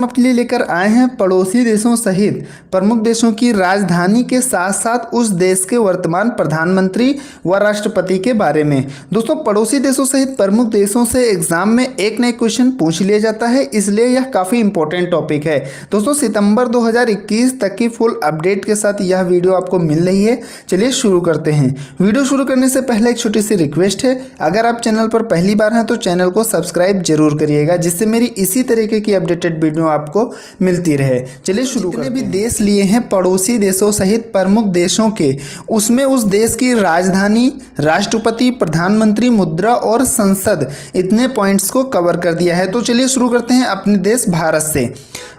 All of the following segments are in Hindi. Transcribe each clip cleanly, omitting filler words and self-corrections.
हम आपके लिए लेकर आए हैं पड़ोसी देशों सहित प्रमुख देशों की राजधानी के साथ साथ उस देश के वर्तमान प्रधानमंत्री व राष्ट्रपति के बारे में। दोस्तों, पड़ोसी देशों सहित प्रमुख देशों से एग्जाम में एक नए क्वेश्चन पूछ लिया जाता है, इसलिए यह काफ़ी इंपॉर्टेंट टॉपिक है। दोस्तों, सितंबर 2021 तक की फुल अपडेट के साथ यह वीडियो आपको मिल रही है। चलिए शुरू करते हैं। वीडियो शुरू करने से पहले एक छोटी सी रिक्वेस्ट है, अगर आप चैनल पर पहली बार हैं तो चैनल को सब्सक्राइब जरूर करिएगा, जिससे मेरी इसी तरीके की अपडेटेड वीडियो आपको मिलती रहे। चलिए शुरू करते हैं। भी देश लिए हैं पड़ोसी देशों सहित प्रमुख देशों के, उसमें उस देश की राजधानी, राष्ट्रपति, प्रधानमंत्री, मुद्रा और संसद, इतने पॉइंट्स को कवर कर दिया है। तो चलिए शुरू करते हैं अपने देश भारत से।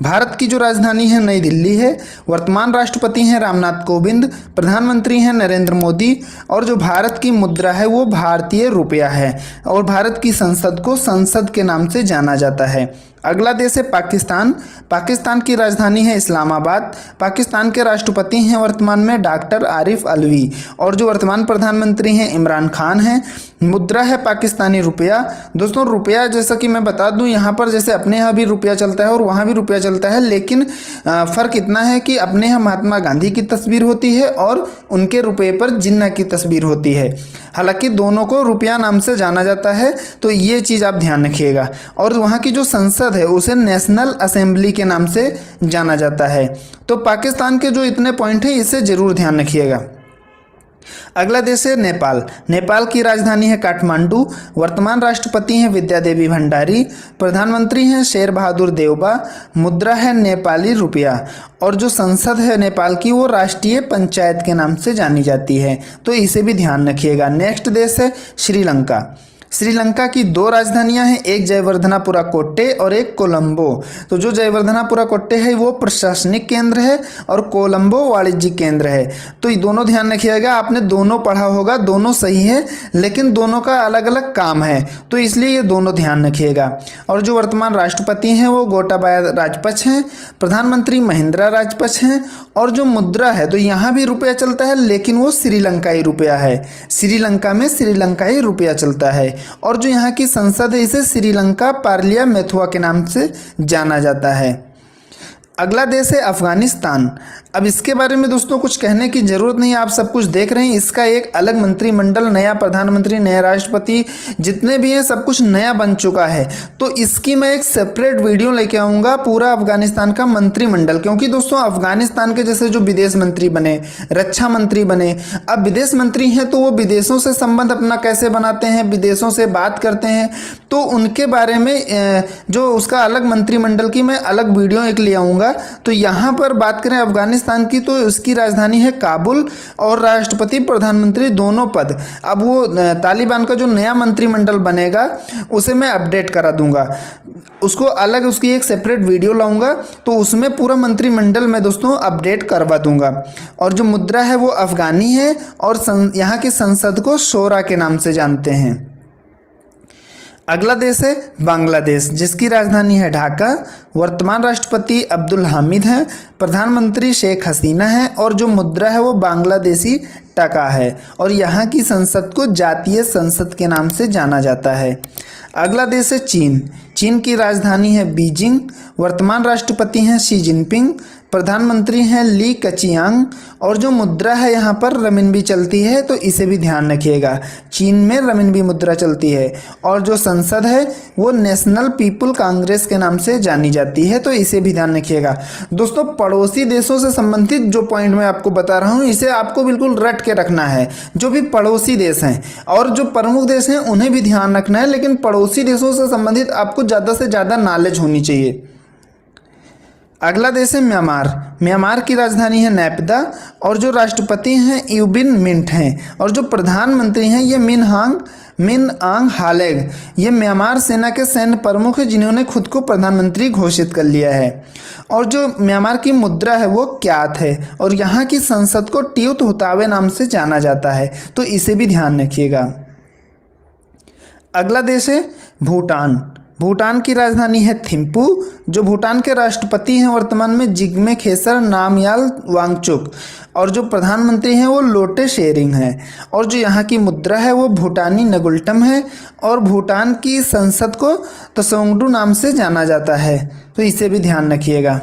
भारत की जो राजधानी है नई दिल्ली है। वर्तमान राष्ट्रपति हैं रामनाथ कोविंद, प्रधानमंत्री हैं नरेंद्र मोदी और जो भारत की मुद्रा है वो भारतीय रुपया है और भारत की संसद को संसद के नाम से जाना जाता है। अगला देश है पाकिस्तान। पाकिस्तान की राजधानी है इस्लामाबाद। पाकिस्तान के राष्ट्रपति हैं वर्तमान में डॉक्टर आरिफ अलवी और जो वर्तमान प्रधानमंत्री हैं इमरान खान हैं। मुद्रा है पाकिस्तानी रुपया। दोस्तों, रुपया जैसा कि मैं बता दूं, यहाँ पर जैसे अपने यहाँ भी रुपया चलता है और वहाँ भी रुपया चलता है, लेकिन फ़र्क इतना है कि अपने यहाँ महात्मा गांधी की तस्वीर होती है और उनके रुपये पर जिन्ना की तस्वीर होती है। हालांकि दोनों को रुपया नाम से जाना जाता है, तो ये चीज़ आप ध्यान रखिएगा। और वहाँ की जो संसद है उसे नेशनल असेंबली के नाम से जाना जाता है। तो पाकिस्तान के जो इतने पॉइंट हैं इसे जरूर ध्यान रखिएगा। अगला देश है नेपाल। नेपाल की राजधानी है काठमांडू। वर्तमान राष्ट्रपति हैं विद्या देवी भंडारी, प्रधानमंत्री हैं शेर बहादुर देउबा, मुद्रा है नेपाली रुपया और जो संसद है नेपाल की वो राष्ट्रीय पंचायत के नाम से जानी जाती है। तो इसे भी ध्यान रखिएगा। नेक्स्ट देश है श्रीलंका। श्रीलंका की दो राजधानियां हैं, एक जयवर्धनापुरा कोट्टे और एक कोलंबो। तो जो जयवर्धनापुरा कोट्टे है वो प्रशासनिक केंद्र है और कोलंबो वाणिज्यिक केंद्र है। तो ये दोनों ध्यान रखिएगा। आपने दोनों पढ़ा होगा, दोनों सही है, लेकिन दोनों का अलग अलग काम है, तो इसलिए ये दोनों ध्यान रखिएगा। और जो वर्तमान राष्ट्रपति हैं वो गोटाबाया राजपक्ष हैं, प्रधानमंत्री महिंद्रा राजपक्ष हैं और जो मुद्रा है तो यहाँ भी रुपया चलता है, लेकिन वो श्रीलंकाई रुपया है। श्रीलंका में श्रीलंकाई रुपया चलता है। और जो यहाँ की संसद है इसे श्रीलंका पार्लियामेंथुआ के नाम से जाना जाता है। अगला देश है अफगानिस्तान। अब इसके बारे में दोस्तों कुछ कहने की ज़रूरत नहीं है, आप सब कुछ देख रहे हैं। इसका एक अलग मंत्रिमंडल, नया प्रधानमंत्री, नया राष्ट्रपति, जितने भी हैं सब कुछ नया बन चुका है। तो इसकी मैं एक सेपरेट वीडियो लेके आऊँगा, पूरा अफगानिस्तान का मंत्रिमंडल। क्योंकि दोस्तों अफगानिस्तान के जैसे जो विदेश मंत्री बने, रक्षा मंत्री बने, अब विदेश मंत्री हैं तो वो विदेशों से संबंध अपना कैसे बनाते हैं, विदेशों से बात करते हैं, तो उनके बारे में जो उसका अलग मंत्रिमंडल की मैं अलग वीडियो एक ले आऊँगा। तो यहाँ पर बात करें अफगानिस्तान की, तो उसकी राजधानी है काबुल और राष्ट्रपति, प्रधानमंत्री दोनों पद। अब वो तालिबान का जो नया मंत्रिमंडल बनेगा उसे मैं अपडेट करा दूंगा, उसको अलग उसकी एक सेपरेट वीडियो लाऊंगा, तो उसमें पूरा मंत्रिमंडल मैं दोस्तों अपडेट करवा दूंगा। और जो मुद्रा है वो अफगानी है और यहाँ की संसद को शोरा के नाम से जानते हैं। अगला देश है बांग्लादेश, जिसकी राजधानी है ढाका। वर्तमान राष्ट्रपति अब्दुल हामिद हैं, प्रधानमंत्री शेख हसीना है और जो मुद्रा है वो बांग्लादेशी टका है और यहाँ की संसद को जातीय संसद के नाम से जाना जाता है। अगला देश है चीन। चीन की राजधानी है बीजिंग। वर्तमान राष्ट्रपति हैं शी जिनपिंग, प्रधानमंत्री हैं ली कचियांग और जो मुद्रा है यहाँ पर रमिनबी चलती है, तो इसे भी ध्यान रखिएगा। चीन में रमिनबी मुद्रा चलती है और जो संसद है वो नेशनल पीपल कांग्रेस के नाम से जानी जाती है, तो इसे भी ध्यान रखिएगा। दोस्तों, पड़ोसी देशों से संबंधित जो पॉइंट मैं आपको बता रहा हूँ इसे आपको बिल्कुल रट के रखना है। जो भी पड़ोसी देश हैं और जो प्रमुख देश हैं उन्हें भी ध्यान रखना है, लेकिन पड़ोसी देशों से संबंधित आपको ज़्यादा से ज़्यादा नॉलेज होनी चाहिए। अगला देश है म्यांमार। म्यांमार की राजधानी है नैपिदा और जो राष्ट्रपति हैं यू विन मिंट हैं और जो प्रधानमंत्री हैं ये मिन आंग हालेग। ये म्यांमार सेना के सैन्य प्रमुख हैं जिन्होंने खुद को प्रधानमंत्री घोषित कर लिया है। और जो म्यांमार की मुद्रा है वो क्यात है और यहाँ की संसद को ट्यूत हुतावे नाम से जाना जाता है, तो इसे भी ध्यान रखिएगा। अगला देश है भूटान। भूटान की राजधानी है थिम्पू। जो भूटान के राष्ट्रपति हैं वर्तमान में जिग्मे खेसर नामयाल वांगचुक, और जो प्रधानमंत्री हैं वो लोटे शेरिंग हैं। और जो यहाँ की मुद्रा है वो भूटानी नगुल्टम है, और भूटान की संसद को त्सोंगडू नाम से जाना जाता है, तो इसे भी ध्यान रखिएगा।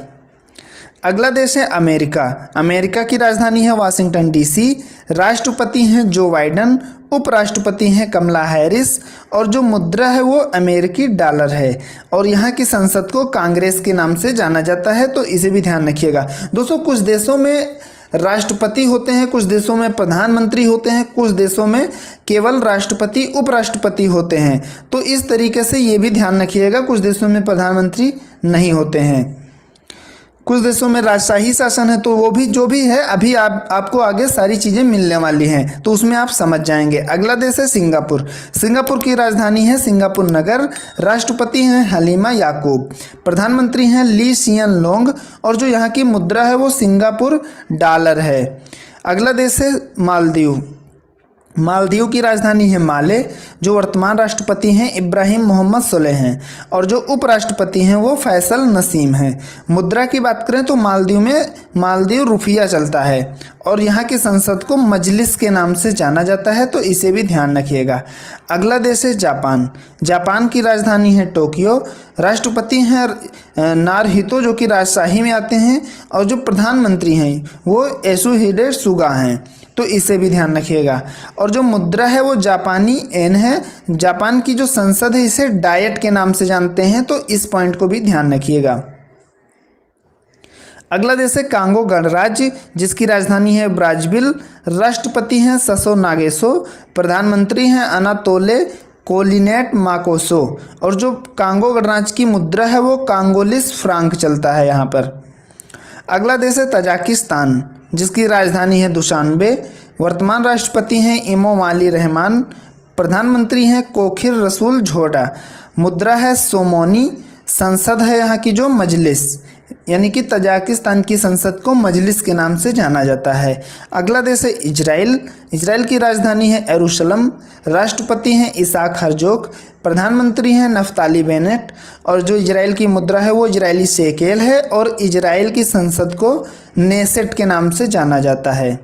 अगला देश है अमेरिका। अमेरिका की राजधानी है वाशिंगटन डीसी। राष्ट्रपति हैं जो बाइडन, उपराष्ट्रपति हैं कमला हैरिस, और जो मुद्रा है वो अमेरिकी डॉलर है, और यहाँ की संसद को कांग्रेस के नाम से जाना जाता है, तो इसे भी ध्यान रखिएगा। दोस्तों, कुछ देशों में राष्ट्रपति होते हैं, कुछ देशों में प्रधानमंत्री होते हैं, कुछ देशों में केवल राष्ट्रपति उपराष्ट्रपति होते हैं, तो इस तरीके से ये भी ध्यान रखिएगा। कुछ देशों में प्रधानमंत्री नहीं होते हैं, कुछ देशों में राजशाही शासन है, तो वो भी जो भी है अभी आपको आगे सारी चीज़ें मिलने वाली हैं, तो उसमें आप समझ जाएंगे। अगला देश है सिंगापुर। सिंगापुर की राजधानी है सिंगापुर नगर। राष्ट्रपति हैं हलीमा याकूब, प्रधानमंत्री हैं ली सियन लोंग, और जो यहाँ की मुद्रा है वो सिंगापुर डॉलर है। अगला देश है मालदीव। मालदीव की राजधानी है माले। जो वर्तमान राष्ट्रपति हैं इब्राहिम मोहम्मद सोलेह हैं, और जो उपराष्ट्रपति हैं वो फैसल नसीम हैं। मुद्रा की बात करें तो मालदीव में मालदीव रुपया चलता है, और यहाँ की संसद को मजलिस के नाम से जाना जाता है, तो इसे भी ध्यान रखिएगा। अगला देश है जापान। जापान की राजधानी है टोक्यो। राष्ट्रपति हैं नारहितो जो कि राजशाही में आते हैं, और जो प्रधानमंत्री हैं वो योशिहिडे सुगा हैं, तो इसे भी ध्यान रखिएगा। और जो मुद्रा है वो जापानी येन है। जापान की जो संसद है इसे डायट के नाम से जानते हैं, तो इस पॉइंट को भी ध्यान रखिएगा। अगला देश है कांगो गणराज्य, जिसकी राजधानी है ब्राज़ील। राष्ट्रपति हैं ससो नागेसो, प्रधानमंत्री हैं अनातोले कोलिनेट माकोसो, और जो कांगो गणराज्य की मुद्रा है वो कांगोलिस फ्रांक चलता है यहाँ पर। अगला देश है तजाकिस्तान, जिसकी राजधानी है दुशानबे। वर्तमान राष्ट्रपति हैं इमोमाली रहमान, प्रधानमंत्री हैं कोखिर रसूल झोडा, मुद्रा है सोमोनी, संसद है यहाँ की जो मजलिस, यानी कि तजाकिस्तान की संसद को मजलिस के नाम से जाना जाता है। अगला देश है इजराइल। इजराइल की राजधानी है यरूशलेम। राष्ट्रपति हैं इसाक हरजोग, प्रधानमंत्री हैं नफ्ताली बेनेट, और जो इजराइल की मुद्रा है वो इजरायली शेकेल है, और इजराइल की संसद को नेसेट के नाम से जाना जाता है।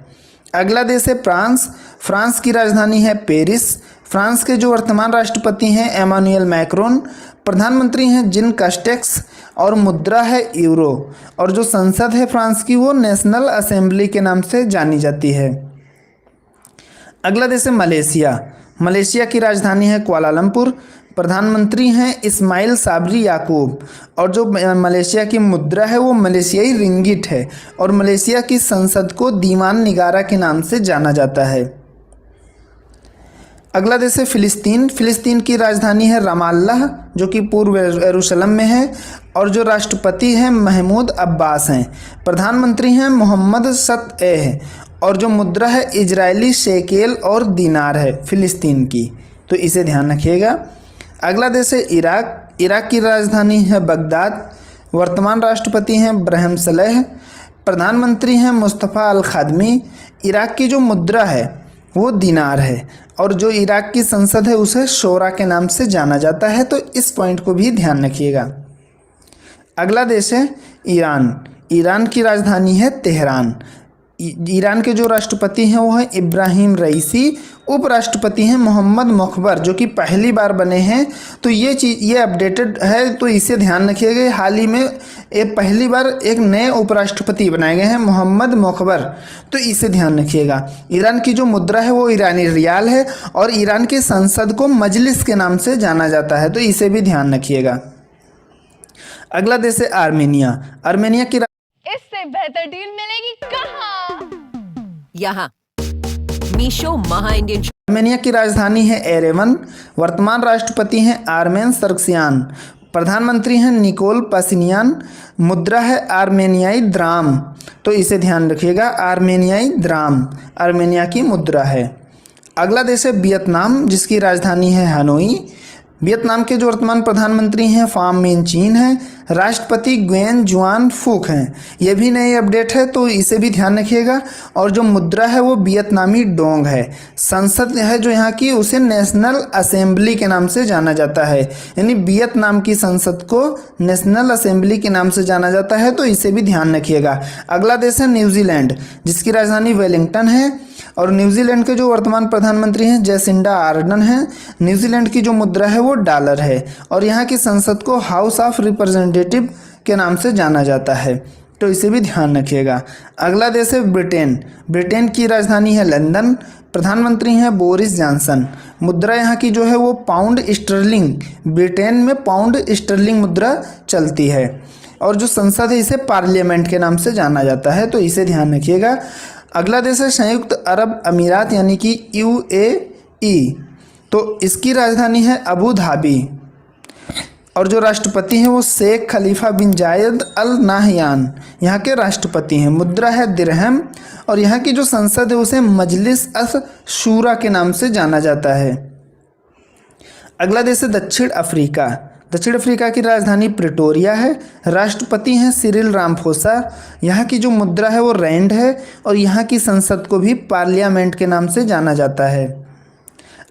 अगला देश है फ्रांस। फ्रांस की राजधानी है पेरिस। फ्रांस के जो वर्तमान राष्ट्रपति हैं एमानुएल मैक्रोन, प्रधानमंत्री हैं जिन कास्टेक्स, और मुद्रा है यूरो, और जो संसद है फ्रांस की वो नेशनल असेंबली के नाम से जानी जाती है। अगला देश है मलेशिया। मलेशिया की राजधानी है कुआलालंपुर। प्रधानमंत्री हैं इस्माइल साबरी याकूब, और जो मलेशिया की मुद्रा है वो मलेशियाई रिंगिट है, और मलेशिया की संसद को दीवान निगारा के नाम से जाना जाता है। अगला देश है फिलिस्तीन। फिलिस्तीन की राजधानी है रमाल्लाह, जो कि पूर्व यरूशलेम में है, और जो राष्ट्रपति हैं महमूद अब्बास हैं, प्रधानमंत्री हैं मोहम्मद सतएह, और जो मुद्रा है इजरायली शेकेल और दिनार है फिलिस्तीन की, तो इसे ध्यान रखिएगा। अगला देश है इराक। इराक की राजधानी है बगदाद। वर्तमान राष्ट्रपति हैं ब्रहम सलेह, प्रधानमंत्री हैं मुस्तफ़ा अल खादमी। इराक की जो मुद्रा है वो दिनार है, और जो इराक की संसद है उसे शोरा के नाम से जाना जाता है, तो इस पॉइंट को भी ध्यान रखिएगा। अगला देश है ईरान। ईरान की राजधानी है तेहरान। ईरान के जो राष्ट्रपति हैं वो हैं इब्राहिम रईसी, उपराष्ट्रपति हैं मोहम्मद मुखबर, जो कि पहली बार बने हैं, तो ये अपडेटेड है, तो इसे ध्यान रखिएगा। हाल ही में पहली बार एक नए उपराष्ट्रपति बनाए गए हैं मोहम्मद मुखबर, तो इसे ध्यान रखिएगा। ईरान की जो मुद्रा है वो ईरानी रियाल है, और ईरान की संसद को मजलिस के नाम से जाना जाता है, तो इसे भी ध्यान रखिएगा। अगला देश है आर्मेनिया। आर्मेनिया की इससे बेहतर डील मिलेगी कहाँ? यहाँ मीशो महा इंडियन। आर्मेनिया की राजधानी है एरेवन। वर्तमान राष्ट्रपति हैं आर्मेन सरक्सियान, प्रधानमंत्री हैं निकोल पासिनियान, मुद्रा है आर्मेनियाई द्राम, तो इसे ध्यान रखिएगा। आर्मेनियाई द्राम आर्मेनिया की मुद्रा है। अगला देश है वियतनाम, जिसकी राजधानी है हनोई। वियतनाम के जो वर्तमान प्रधानमंत्री हैं फाम मिन चीन हैं। राष्ट्रपति ग्वेन जुआन फूक हैं। ये भी नई अपडेट है तो इसे भी ध्यान रखिएगा। और जो मुद्रा है वो वियतनामी डोंग है। संसद है जो यहाँ की उसे नेशनल असेंबली के नाम से जाना जाता है, यानी वियतनाम की संसद को नेशनल असेंबली के नाम से जाना जाता है, तो इसे भी ध्यान रखिएगा। अगला देश है न्यूजीलैंड, जिसकी राजधानी वेलिंगटन है। और न्यूजीलैंड के जो वर्तमान प्रधानमंत्री हैं जेसिंडा आर्डन हैं। न्यूजीलैंड की जो मुद्रा है वो डॉलर है। और यहाँ की संसद को हाउस ऑफ रिप्रेजेंटेटिव के नाम से जाना जाता है, तो इसे भी ध्यान रखिएगा। अगला देश है ब्रिटेन। ब्रिटेन की राजधानी है लंदन। प्रधानमंत्री हैं बोरिस जॉनसन। मुद्रा यहाँ की जो है वो पाउंड स्टर्लिंग, ब्रिटेन में पाउंड स्टर्लिंग मुद्रा चलती है। और जो संसद है इसे पार्लियामेंट के नाम से जाना जाता है, तो इसे ध्यान रखिएगा। अगला देश है संयुक्त अरब अमीरात यानी कि UAE, तो इसकी राजधानी है अबू धाबी। और जो राष्ट्रपति हैं वो शेख खलीफा बिन जायद अल नाहयान यहाँ के राष्ट्रपति हैं। मुद्रा है दिरहम। और यहाँ की जो संसद है उसे मजलिस अस शूरा के नाम से जाना जाता है। अगला देश है दक्षिण अफ्रीका। दक्षिण अफ्रीका की राजधानी प्रिटोरिया है। राष्ट्रपति हैं सिरिल रामफोसा। यहाँ की जो मुद्रा है वो रैंड है। और यहाँ की संसद को भी पार्लियामेंट के नाम से जाना जाता है।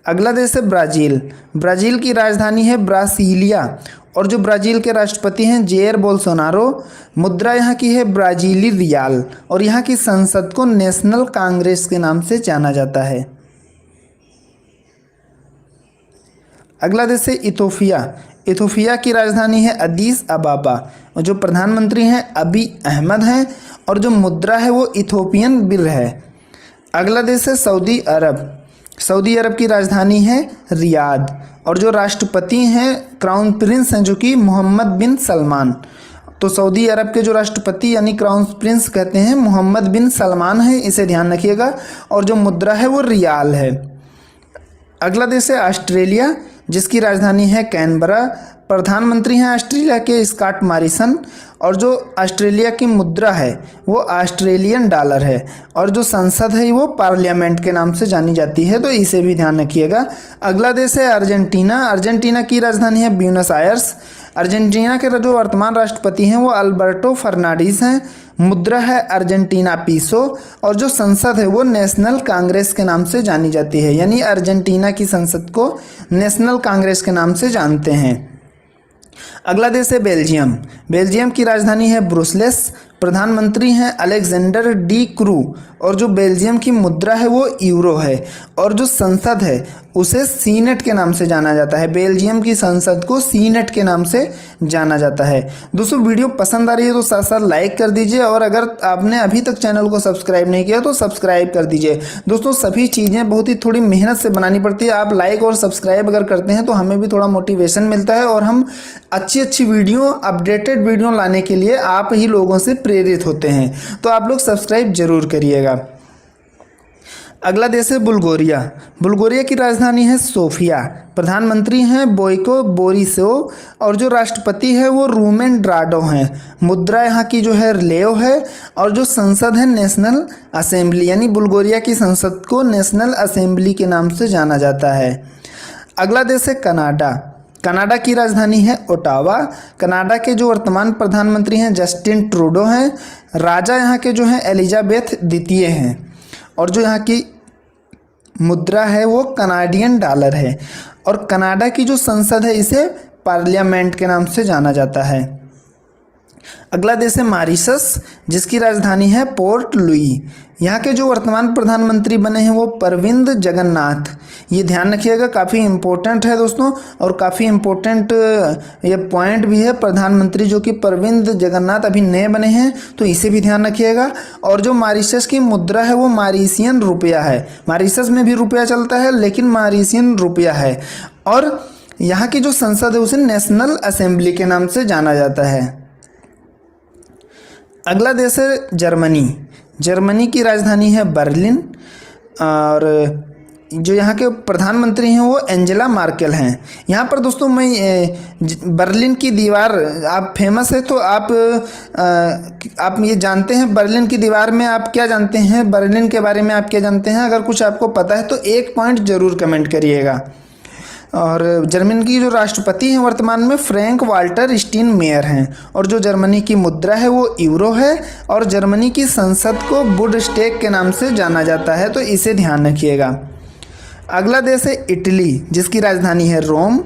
अगला देश है ब्राज़ील। ब्राज़ील की राजधानी है ब्रासीलिया। और जो ब्राज़ील के राष्ट्रपति हैं जेयर बोल्सोनारो। मुद्रा यहाँ की है ब्राज़ीली रियाल। और यहाँ की संसद को नेशनल कांग्रेस के नाम से जाना जाता है। अगला देश है इथोपिया। इथोपिया की राजधानी है अदीस अबाबा। और जो प्रधानमंत्री हैं अबी अहमद हैं। और जो मुद्रा है वो इथोपियन बिर है। अगला देश है सऊदी अरब। सऊदी अरब की राजधानी है रियाद। और जो राष्ट्रपति हैं क्राउन प्रिंस हैं जो कि मोहम्मद बिन सलमान। तो सऊदी अरब के जो राष्ट्रपति यानी क्राउन प्रिंस कहते हैं मोहम्मद बिन सलमान है, इसे ध्यान रखिएगा। और जो मुद्रा है वो रियाल है। अगला देश है ऑस्ट्रेलिया, जिसकी राजधानी है कैनबरा। प्रधानमंत्री हैं ऑस्ट्रेलिया के स्कॉट मॉरिसन। और जो ऑस्ट्रेलिया की मुद्रा है वो ऑस्ट्रेलियन डॉलर है। और जो संसद है वो पार्लियामेंट के नाम से जानी जाती है, तो इसे भी ध्यान रखिएगा। अगला देश है अर्जेंटीना। अर्जेंटीना की राजधानी है ब्यूनस आयर्स। अर्जेंटीना के जो वर्तमान राष्ट्रपति हैं वो अल्बर्टो फर्नांडीज हैं। मुद्रा है अर्जेंटीना पीसो। और जो संसद है वो नेशनल कांग्रेस के नाम से जानी जाती है, यानी अर्जेंटीना की संसद को नेशनल कांग्रेस के नाम से जानते हैं। अगला देश है बेल्जियम। बेल्जियम की राजधानी है ब्रुसेल्स। प्रधानमंत्री हैं अलेक्जेंडर डी क्रू। और जो बेल्जियम की मुद्रा है वो यूरो है। और जो संसद है उसे सीनेट के नाम से जाना जाता है। बेल्जियम की संसद को सीनेट के नाम से जाना जाता है। दोस्तों वीडियो पसंद आ रही है तो साथ साथ लाइक कर दीजिए। और अगर आपने अभी तक चैनल को सब्सक्राइब नहीं किया तो सब्सक्राइब कर दीजिए। दोस्तों सभी चीज़ें बहुत ही थोड़ी मेहनत से बनानी पड़ती है। आप लाइक और सब्सक्राइब अगर करते हैं तो हमें भी थोड़ा मोटिवेशन मिलता है। और हम अच्छी वीडियो, अपडेटेड वीडियो लाने के लिए आप ही लोगों से प्रेरित होते हैं, तो आप लोग सब्सक्राइब जरूर करिएगा। अगला देश है बुल्गारिया। बुल्गारिया की राजधानी है सोफिया। प्रधानमंत्री हैं बोइको बोरिसोव। और जो राष्ट्रपति है वो रूमेन ड्राडो हैं। मुद्रा यहाँ की जो है लेव है। और जो संसद है नेशनल असेंबली, यानी बुल्गारिया की संसद को नेशनल असेंबली के नाम से जाना जाता है। अगला देश है कनाडा। कनाडा की राजधानी है ओटावा। कनाडा के जो वर्तमान प्रधानमंत्री हैं जस्टिन ट्रूडो हैं। राजा यहाँ के जो हैं एलिजाबेथ द्वितीय हैं। और जो यहाँ की मुद्रा है वो कनाडियन डॉलर है। और कनाडा की जो संसद है इसे पार्लियामेंट के नाम से जाना जाता है। अगला देश है मॉरिशस, जिसकी राजधानी है पोर्ट लुई। यहाँ के जो वर्तमान प्रधानमंत्री बने हैं वो प्रविंद जगन्नाथ। ये ध्यान रखिएगा, काफ़ी इम्पोर्टेंट है दोस्तों। और काफ़ी इम्पोर्टेंट ये पॉइंट भी है। प्रधानमंत्री जो कि प्रविंद जगन्नाथ अभी नए बने हैं, तो इसे भी ध्यान रखिएगा। और जो मॉरिशस की मुद्रा है वो मॉरिशियन रुपया है। मॉरिशस में भी रुपया चलता है लेकिन मॉरिशियन रुपया है। और यहाँ की जो संसद है उसे नेशनल असेंबली के नाम से जाना जाता है। अगला देश है जर्मनी। जर्मनी की राजधानी है बर्लिन। और जो यहाँ के प्रधानमंत्री हैं वो एंजेला मार्केल हैं। यहाँ पर दोस्तों मैं बर्लिन की दीवार आप फेमस है, तो आप ये जानते हैं बर्लिन की दीवार में आप क्या जानते हैं, बर्लिन के बारे में आप क्या जानते हैं? अगर कुछ आपको पता है तो एक पॉइंट ज़रूर कमेंट करिएगा। और जर्मनी की जो राष्ट्रपति हैं वर्तमान में फ्रैंक वाल्टर स्टीनमेयर हैं। और जो जर्मनी की मुद्रा है वो यूरो है। और जर्मनी की संसद को बुंडस्टैग के नाम से जाना जाता है, तो इसे ध्यान रखिएगा। अगला देश है इटली, जिसकी राजधानी है रोम।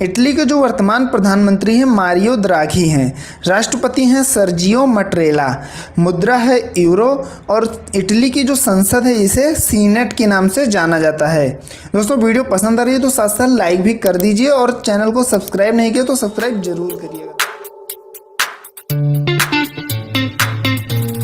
इटली के जो वर्तमान प्रधानमंत्री हैं मारियो द्राघी हैं। राष्ट्रपति हैं सर्जियो मटरेला। मुद्रा है यूरो। और इटली की जो संसद है इसे सीनेट के नाम से जाना जाता है। दोस्तों वीडियो पसंद आ रही है तो साथ साथ लाइक भी कर दीजिए और चैनल को सब्सक्राइब नहीं किया तो सब्सक्राइब जरूर करिएगा।